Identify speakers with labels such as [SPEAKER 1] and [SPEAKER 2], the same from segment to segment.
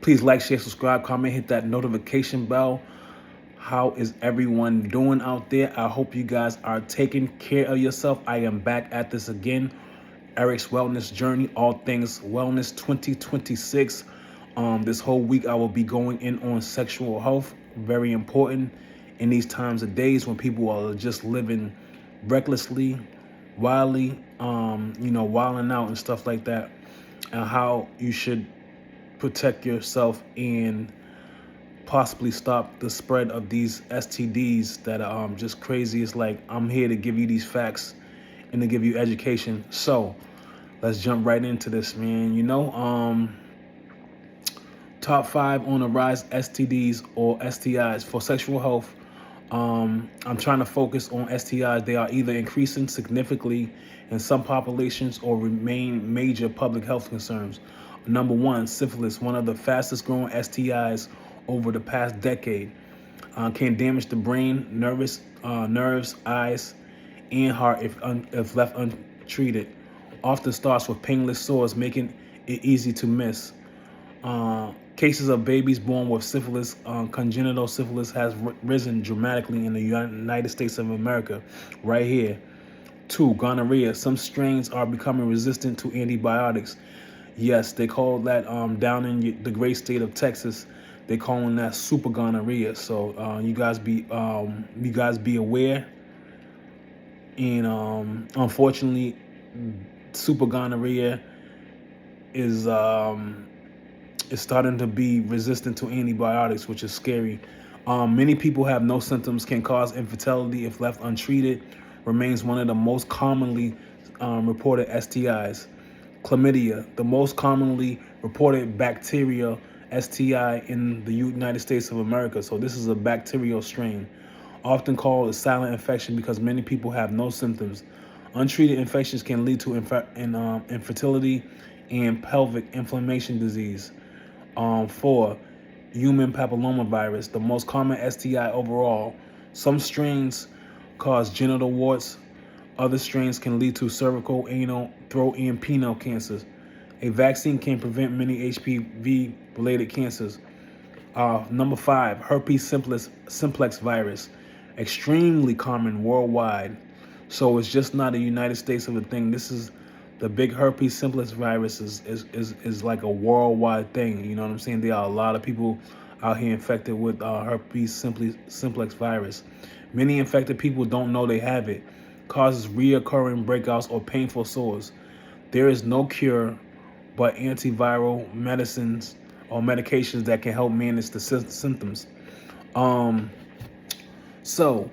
[SPEAKER 1] Please like, share, subscribe, comment, hit that notification bell. How is everyone doing out there? I hope you guys are taking care of yourself. I am back at this again. Eric's Wellness Journey, all things wellness 2026. This whole week I will be going in on sexual health. Very important in these times of days when people are just living recklessly, wildly, wilding out and stuff like that. And how you should protect yourself and possibly stop the spread of these STDs that are just crazy. It's like I'm here to give you these facts and to give you education. So let's jump right into this, man. Top 5 on the rise STDs or STIs for sexual health. I'm trying to focus on STIs. They are either increasing significantly in some populations or remain major public health concerns. Number 1, syphilis, one of the fastest growing STIs over the past decade. Can damage the brain, nerves, eyes, and heart if left untreated. Often starts with painless sores, making it easy to miss. Cases of babies born with syphilis, congenital syphilis, has risen dramatically in the United States of America, right here. 2, gonorrhea. Some strains are becoming resistant to antibiotics. Yes, they call that down in the great state of Texas. They calling that super gonorrhea. So you guys be aware. And unfortunately, super gonorrhea is starting to be resistant to antibiotics, which is scary. Many people have no symptoms, can cause infertility if left untreated, remains one of the most commonly reported STIs. Chlamydia, the most commonly reported bacterial STI in the United States of America. So this is a bacterial strain, often called a silent infection because many people have no symptoms. Untreated infections can lead to infertility and pelvic inflammation disease. 4, human papillomavirus, the most common STI overall. Some strains cause genital warts. Other strains can lead to cervical, anal, throat, and penile cancers. A vaccine can prevent many HPV-related cancers. Number 5, herpes simplex virus, extremely common worldwide. So it's just not a United States of a thing. This is the big herpes simplex virus is like a worldwide thing. You know what I'm saying? There are a lot of people out here infected with herpes simplex virus. Many infected people don't know they have it. Causes reoccurring breakouts or painful sores. There is no cure but antiviral medicines or medications that can help manage the symptoms. So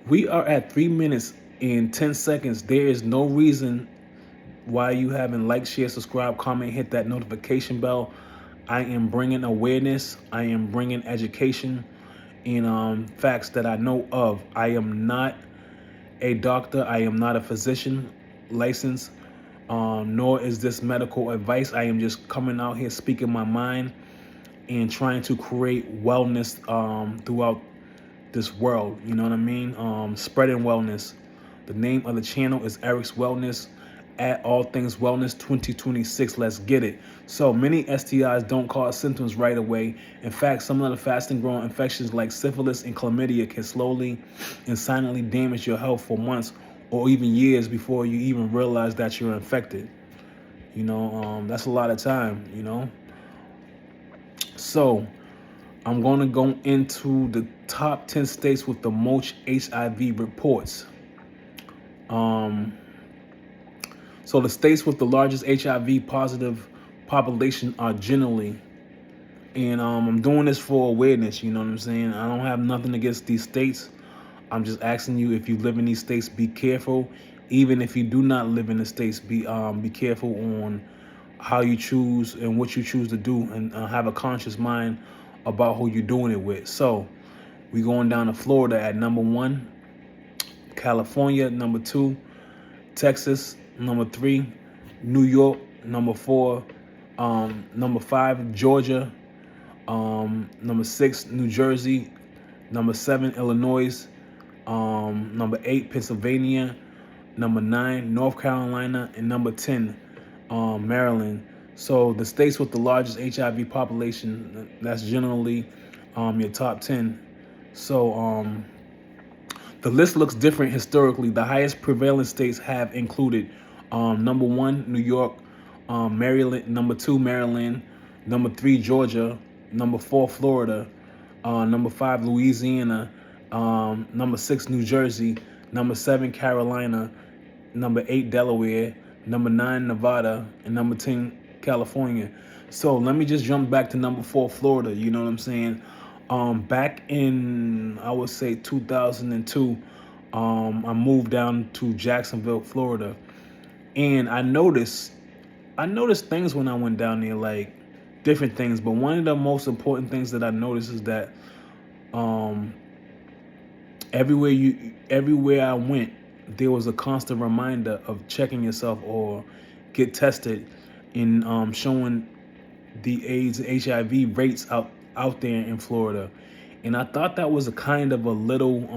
[SPEAKER 1] we are at 3 minutes and 10 seconds. There is no reason why you haven't liked, share, subscribe, comment, hit that notification bell. I am bringing awareness. I am bringing education and facts that I know of. I am not a doctor. I am not a physician licensed, nor is this medical advice. I am just coming out here speaking my mind and trying to create wellness throughout this world. You know what I mean? Spreading wellness. The name of the channel is Eric's Wellness, at All Things Wellness 2026. Let's get it. So many STIs don't cause symptoms right away. In fact, some of the fastest growing infections like syphilis and chlamydia can slowly and silently damage your health for months or even years before you even realize that you're infected. That's a lot of time. So I'm going to go into the top 10 states with the most HIV reports. So the states with the largest HIV positive population are generally, and I'm doing this for awareness, you know what I'm saying? I don't have nothing against these states. I'm just asking you, if you live in these states, be careful. Even if you do not live in the states, be careful on how you choose and what you choose to do, and have a conscious mind about who you're doing it with. So we going down to Florida at number 1, California number 2, Texas number 3, New York number 4, number 5, Georgia, number 6, New Jersey, number 7, Illinois, number 8, Pennsylvania, number 9, North Carolina, and number 10, Maryland. So the states with the largest HIV population, that's generally your top 10. So the list looks different historically. The highest prevalent states have included number one, New York, Maryland, number two, Maryland, number three, Georgia, number four, Florida, number five, Louisiana, number six, New Jersey, number seven, Carolina, number eight, Delaware, number nine, Nevada, and number 10, California. So let me just jump back to number four, Florida. You know what I'm saying? Back in, I would say 2002, I moved down to Jacksonville, Florida, and I noticed things when I went down there, like different things. But one of the most important things that I noticed is that um, everywhere I went, there was a constant reminder of checking yourself or get tested, in showing the AIDS HIV rates out there in Florida. And I thought that was a kind of a little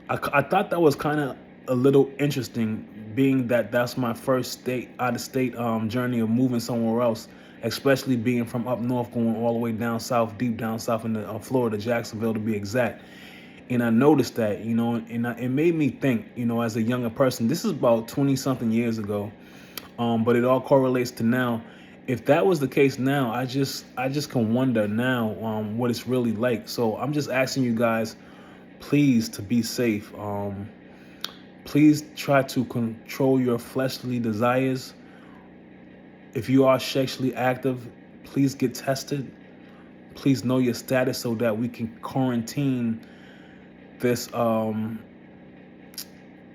[SPEAKER 1] I thought that was kind of a little interesting, being that that's my first state out of state journey of moving somewhere else, especially being from up north going all the way down south, deep down south in Florida, Jacksonville to be exact. And I noticed that, it made me think, as a younger person. This is about 20 something years ago, but it all correlates to now. If that was the case now, I just can wonder now what it's really like. So I'm just asking you guys, please, to be safe. Please try to control your fleshly desires. If you are sexually active, please get tested. Please know your status so that we can quarantine this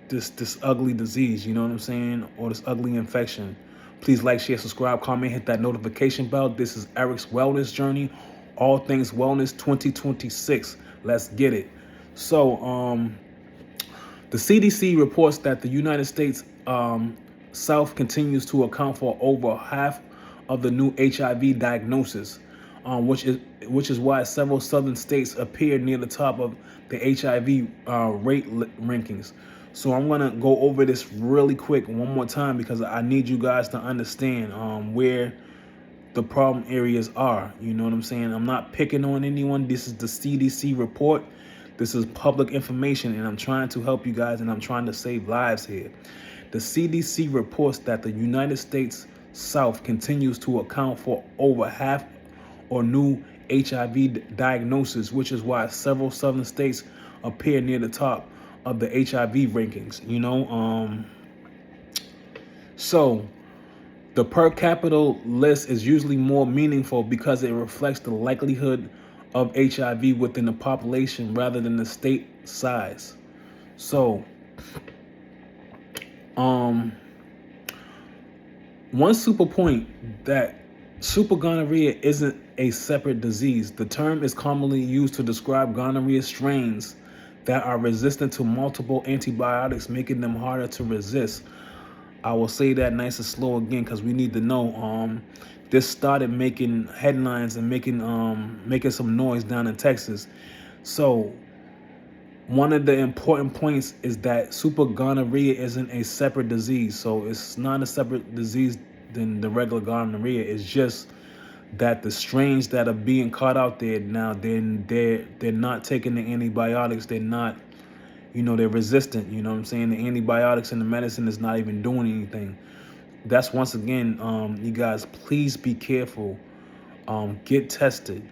[SPEAKER 1] this ugly disease, you know what I'm saying, or this ugly infection. Please like, share, subscribe, comment, hit that notification bell. This is Eric's Wellness Journey, all things wellness 2026. Let's get it. So the CDC reports that the United States South continues to account for over half of the new HIV diagnosis, which is why several southern states appear near the top of the HIV rate rankings. So I'm gonna go over this really quick one more time, because I need you guys to understand where the problem areas are. You know what I'm saying? I'm not picking on anyone. This is the CDC report. This is public information, and I'm trying to help you guys, and I'm trying to save lives here. The CDC reports that the United States South continues to account for over half or new HIV diagnosis, which is why several southern states appear near the top of the HIV rankings. So the per capita list is usually more meaningful because it reflects the likelihood of HIV within the population rather than the state size. So one super point, that super gonorrhea isn't a separate disease. The term is commonly used to describe gonorrhea strains that are resistant to multiple antibiotics, making them harder to resist. I will say that nice and slow again, because we need to know. This started making headlines and making some noise down in Texas. So one of the important points is that super gonorrhea isn't a separate disease. So it's not a separate disease than the regular gonorrhea. It's just that the strains that are being caught out there now, they're not taking the antibiotics. They're not, they're resistant. You know what I'm saying? The antibiotics and the medicine is not even doing anything. That's, once again, you guys, please be careful. Get tested.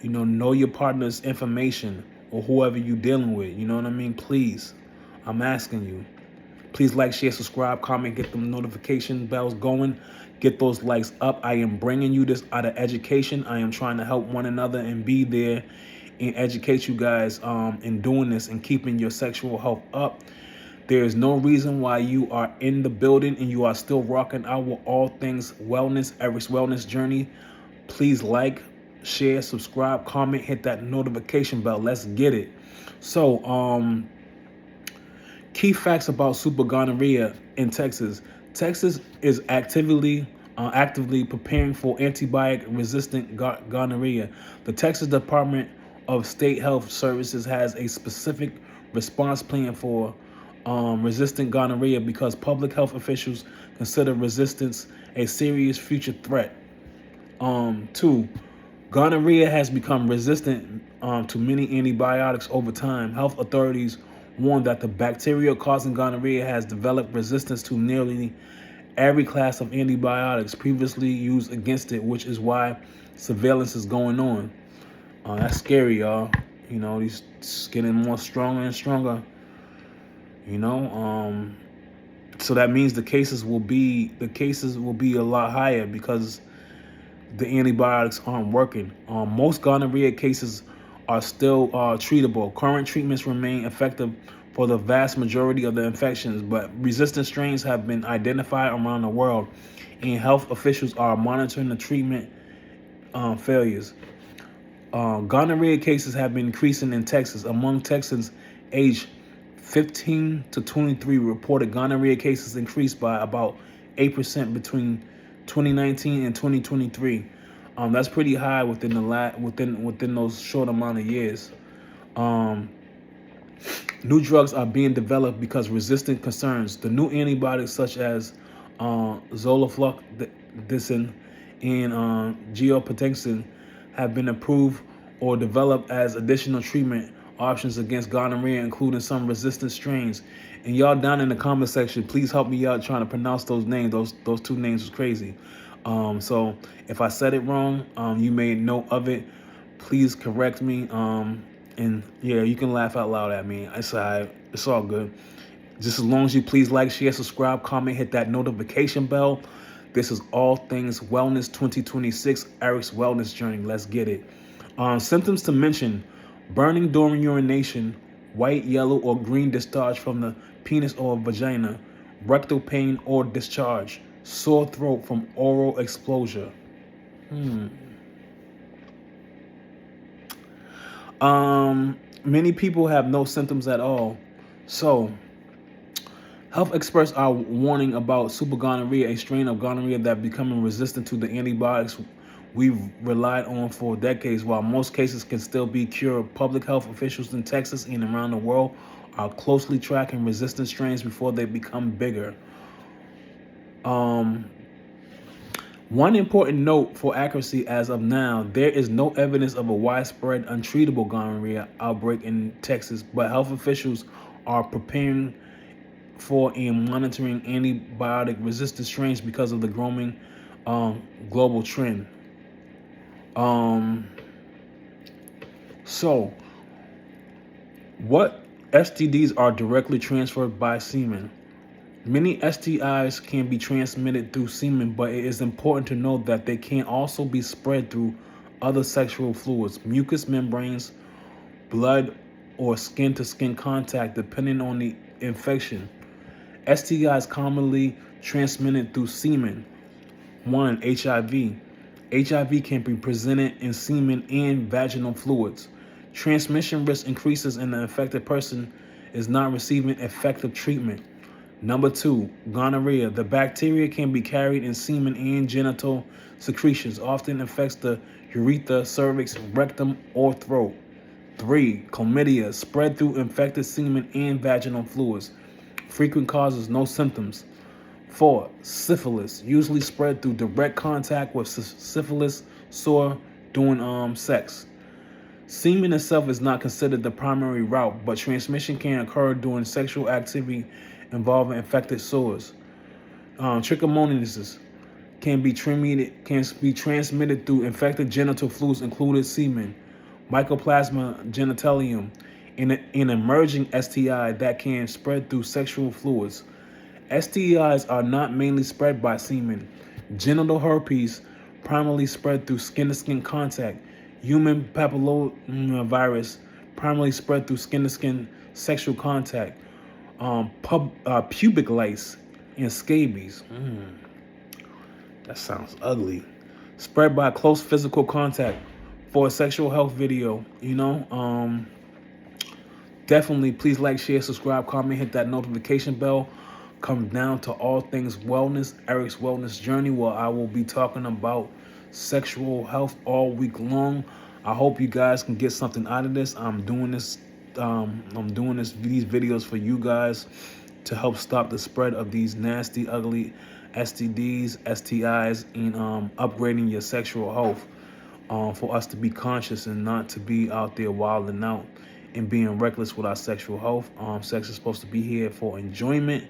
[SPEAKER 1] Know your partner's information, or whoever you're dealing with. You know what I mean? Please, I'm asking you. Please like, share, subscribe, comment, get them notification bells going. Get those likes up. I am bringing you this out of education. I am trying to help one another and be there and educate you guys in doing this and keeping your sexual health up. There is no reason why you are in the building and you are still rocking out with all things wellness, Eric's Wellness Journey. Please like, share, subscribe, comment, hit that notification bell. Let's get it. So, key facts about super gonorrhea in Texas. Texas is actively preparing for antibiotic-resistant gonorrhea. The Texas Department of State Health Services has a specific response plan for resistant gonorrhea because public health officials consider resistance a serious future threat. 2. Gonorrhea has become resistant to many antibiotics over time. Health authorities warn that the bacteria causing gonorrhea has developed resistance to nearly every class of antibiotics previously used against it, which is why surveillance is going on. That's scary, y'all. You know, these getting more stronger and stronger. You know, so that means the cases will be a lot higher because the antibiotics aren't working. Most gonorrhea cases are still treatable. Current treatments remain effective for the vast majority of the infections, but resistant strains have been identified around the world, and health officials are monitoring the treatment failures. Gonorrhea cases have been increasing in Texas. Among Texans aged 15 to 23, reported gonorrhea cases increased by about 8% between 2019 and 2023. That's pretty high within within those short amount of years. New drugs are being developed because resistant concerns. The new antibiotics such as zoliflodacin and geoprotection have been approved or developed as additional treatment options against gonorrhea, including some resistant strains. And y'all down in the comment section, please help me out trying to pronounce those names. Those two names was crazy. So if I said it wrong, you made note of it. Please correct me. And yeah, you can laugh out loud at me. It's all good. Just as long as you please like, share, subscribe, comment, hit that notification bell. This is All Things Wellness 2026, Eric's Wellness Journey. Let's get it. Symptoms to mention: burning during urination, white, yellow, or green discharge from the penis or vagina, rectal pain or discharge, sore throat from oral exposure. Many people have no symptoms at all. So, health experts are warning about supergonorrhea, a strain of gonorrhea that becoming resistant to the antibiotics we've relied on for decades. While most cases can still be cured, public health officials in Texas and around the world are closely tracking resistant strains before they become bigger. One important note for accuracy: as of now, there is no evidence of a widespread untreatable gonorrhea outbreak in Texas, but health officials are preparing for and monitoring antibiotic-resistant strains because of the growing global trend. So, what STDs are directly transferred by semen? Many STIs can be transmitted through semen, but it is important to note that they can also be spread through other sexual fluids, mucous membranes, blood, or skin-to-skin contact, depending on the infection. STIs commonly transmitted through semen. 1. HIV. HIV can be presented in semen and vaginal fluids. Transmission risk increases and the infected person is not receiving effective treatment. Number 2, gonorrhea. The bacteria can be carried in semen and genital secretions, often affects the urethra, cervix, rectum, or throat. 3, chlamydia, spread through infected semen and vaginal fluids. Frequent causes, no symptoms. 4, syphilis, usually spread through direct contact with syphilis sore during sex. Semen itself is not considered the primary route, but transmission can occur during sexual activity involving infected sores. Trichomoniasis can be transmitted through infected genital fluids, including semen. Mycoplasma genitalium, an emerging STI that can spread through sexual fluids. STIs are not mainly spread by semen. Genital herpes primarily spread through skin-to-skin contact. Human papillomavirus primarily spread through skin-to-skin sexual contact. Pubic lice and scabies. That sounds ugly. Spread by close physical contact. For a sexual health video, definitely please like, share, subscribe, comment, hit that notification bell. Come down to All Things Wellness, Eric's Wellness Journey, where I will be talking about sexual health all week long. I hope you guys can get something out of this. I'm doing this I'm doing these videos for you guys to help stop the spread of these nasty, ugly STDs, STIs, and upgrading your sexual health. For us to be conscious and not to be out there wilding out and being reckless with our sexual health. Sex is supposed to be here for enjoyment.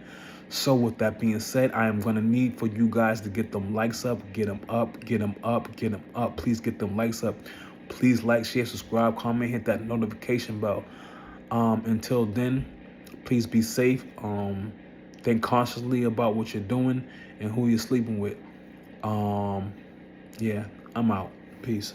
[SPEAKER 1] So with that being said, I am going to need for you guys to get them likes up, get them up, get them up, get them up. Please get them likes up. Please like, share, subscribe, comment, hit that notification bell. Until then, please be safe. Think consciously about what you're doing and who you're sleeping with. Yeah, I'm out. Peace.